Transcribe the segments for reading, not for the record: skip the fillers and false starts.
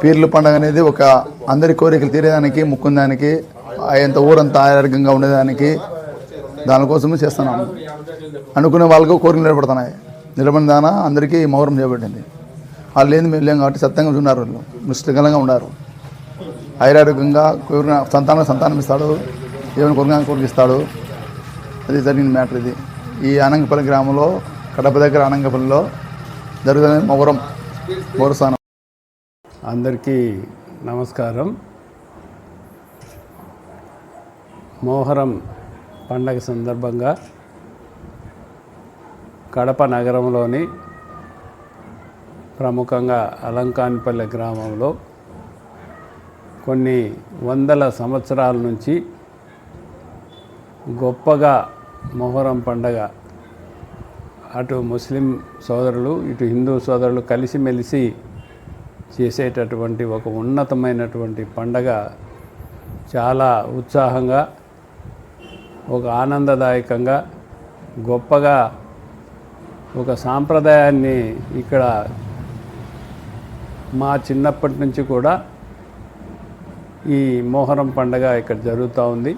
పీర్ల పండుగ అనేది ఒక అందరి కోరికలు తీరేదానికి, ముక్కుందానికి, ఎంత ఊరంతా ఆరోగ్యంగా ఉండేదానికి, దానికోసమే చేస్తున్నాము. అనుకునే వాళ్ళకు కోరికలు నిలబడిన దాన అందరికీ మొహరం చేయబడింది. వాళ్ళు ఏంది మేము లేం కాబట్టి సత్యంగా ఉన్నారు, వాళ్ళు నిష్ఠగలంగా ఉన్నారు. ఆరోగ్యంగా కోరిన సంతానం ఇస్తాడు, ఏమైనా కోరిక ఇస్తాడు. అది జరిగిన మ్యాటర్. ఇది ఈ అనంగపల్లి గ్రామంలో, కడప దగ్గర అనంగపల్లిలో జరుగుతున్న మొహరం స్థానం. అందరికీ నమస్కారం. మొహరం పండగ సందర్భంగా కడప నగరంలోని ప్రముఖంగా అలంకాన్పల్లి గ్రామంలో కొన్ని వందల సంవత్సరాల నుంచి గొప్పగా మొహరం పండగ అటు ముస్లిం సోదరులు, ఇటు హిందూ సోదరులు కలిసిమెలిసి చేసేటటువంటి ఒక ఉన్నతమైనటువంటి పండగ. చాలా ఉత్సాహంగా, ఒక ఆనందదాయకంగా, గొప్పగా ఒక సాంప్రదాయాన్ని ఇక్కడ మా చిన్నప్పటి నుంచి కూడా ఈ మొహరం పండగ ఇక్కడ జరుగుతూ ఉంది.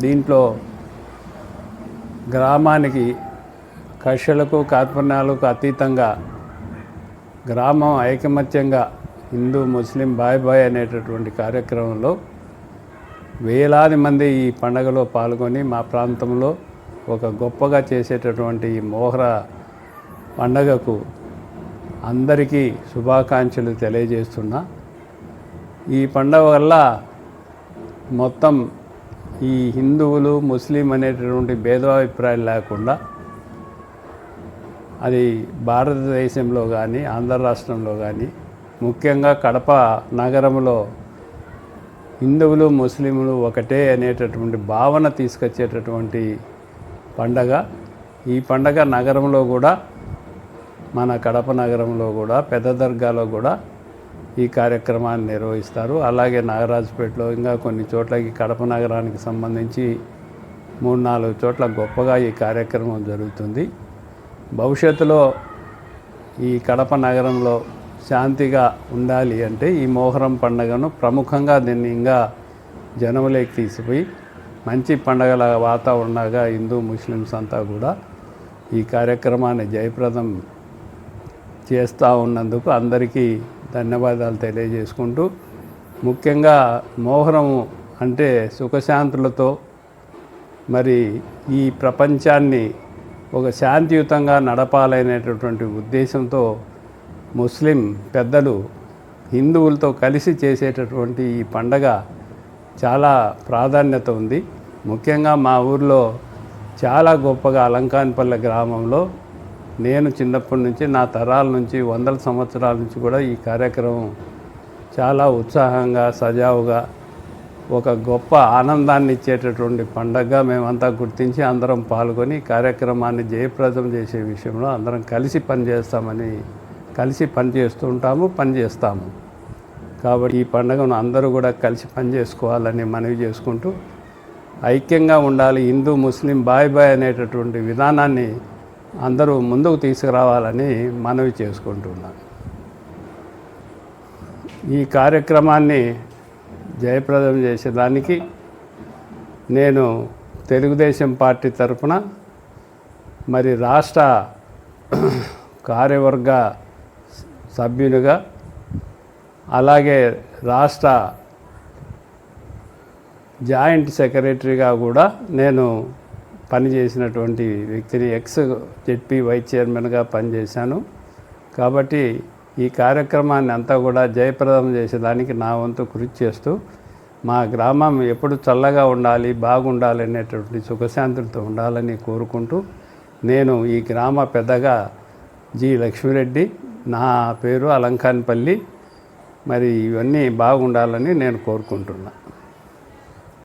దీంట్లో గ్రామానికి కక్షలకు కార్పణ్యాలకు అతీతంగా గ్రామం ఐకమత్యంగా హిందూ ముస్లిం బాయ్ బాయ్ అనేటటువంటి కార్యక్రమంలో వేలాది మంది ఈ పండగలో పాల్గొని మా ప్రాంతంలో ఒక గొప్పగా చేసేటటువంటి ఈ మొహర పండగకు అందరికీ శుభాకాంక్షలు తెలియజేస్తున్నా. ఈ పండగ వల్ల మొత్తం ఈ హిందువులు ముస్లిం అనేటటువంటి భేదాభిప్రాయం లేకుండా అది భారతదేశంలో కానీ, ఆంధ్ర రాష్ట్రంలో కానీ, ముఖ్యంగా కడప నగరంలో హిందువులు ముస్లింలు ఒకటే అనేటటువంటి భావన తీసుకొచ్చేటటువంటి పండగ. ఈ పండగ నగరంలో కూడా, మన కడప నగరంలో కూడా, పెద్ద దర్గాలో కూడా ఈ కార్యక్రమాన్ని నిర్వహిస్తారు. అలాగే నాగరాజుపేటలో ఇంకా కొన్ని చోట్లకి కడప నగరానికి సంబంధించి 3-4 చోట్ల గొప్పగా ఈ కార్యక్రమం జరుగుతుంది. భవిష్యత్తులో ఈ కడప నగరంలో శాంతిగా ఉండాలి అంటే ఈ మొహరం పండుగను ప్రముఖంగా దీన్ని ఇంకా జనంలోకి తీసిపోయి మంచి పండగల వాతావరణంగా హిందూ ముస్లిమ్స్ అంతా కూడా ఈ కార్యక్రమాన్ని జయప్రదం చేస్తూ ఉన్నందుకు అందరికీ ధన్యవాదాలు తెలియజేసుకుంటూ, ముఖ్యంగా మొహరం అంటే సుఖశాంతులతో మరి ఈ ప్రపంచాన్ని ఒక శాంతియుతంగా నడపాలనేటటువంటి ఉద్దేశంతో ముస్లిం పెద్దలు హిందువులతో కలిసి చేసేటటువంటి ఈ పండగ చాలా ప్రాధాన్యత ఉంది. ముఖ్యంగా మా ఊర్లో చాలా గొప్పగా అలంకాన్పల్లి గ్రామంలో నేను చిన్నప్పటి నుంచి, నా తరాల నుంచి, వందల సంవత్సరాల నుంచి కూడా ఈ కార్యక్రమం చాలా ఉత్సాహంగా, సజావుగా, ఒక గొప్ప ఆనందాన్ని ఇచ్చేటటువంటి పండగగా మేమంతా గుర్తించి అందరం పాల్గొని కార్యక్రమాన్ని జయప్రదం చేసే విషయంలో అందరం కలిసి పనిచేస్తూ ఉంటాము, పనిచేస్తాము. కాబట్టి ఈ పండుగను అందరూ కూడా కలిసి పనిచేసుకోవాలని మనవి చేసుకుంటూ, ఐక్యంగా ఉండాలి, హిందూ ముస్లిం బాయ్ బాయ్ అనేటటువంటి విధానాన్ని అందరూ ముందుకు తీసుకురావాలని మనవి చేసుకుంటున్నాను. ఈ కార్యక్రమాన్ని జయప్రదం చేసేదానికి నేను తెలుగుదేశం పార్టీ తరఫున మరి రాష్ట్ర కార్యవర్గ సభ్యునిగా, అలాగే రాష్ట్ర జాయింట్ సెక్రటరీగా కూడా నేను పనిచేసినటువంటి వ్యక్తిని, ఎక్స్ జెడ్పీ వైస్ చైర్మన్గా పనిచేశాను. కాబట్టి ఈ కార్యక్రమాన్ని అంతా కూడా జయప్రదం చేసేదానికి నా వంతు కృషి చేస్తూ, మా గ్రామం ఎప్పుడు చల్లగా ఉండాలి, బాగుండాలి అనేటువంటి సుఖశాంతులతో ఉండాలని కోరుకుంటూ, నేను ఈ గ్రామ పెద్దగా జి లక్ష్మిరెడ్డి, నా పేరు అలంకాన్పల్లి, మరి ఇవన్నీ బాగుండాలని నేను కోరుకుంటున్నా.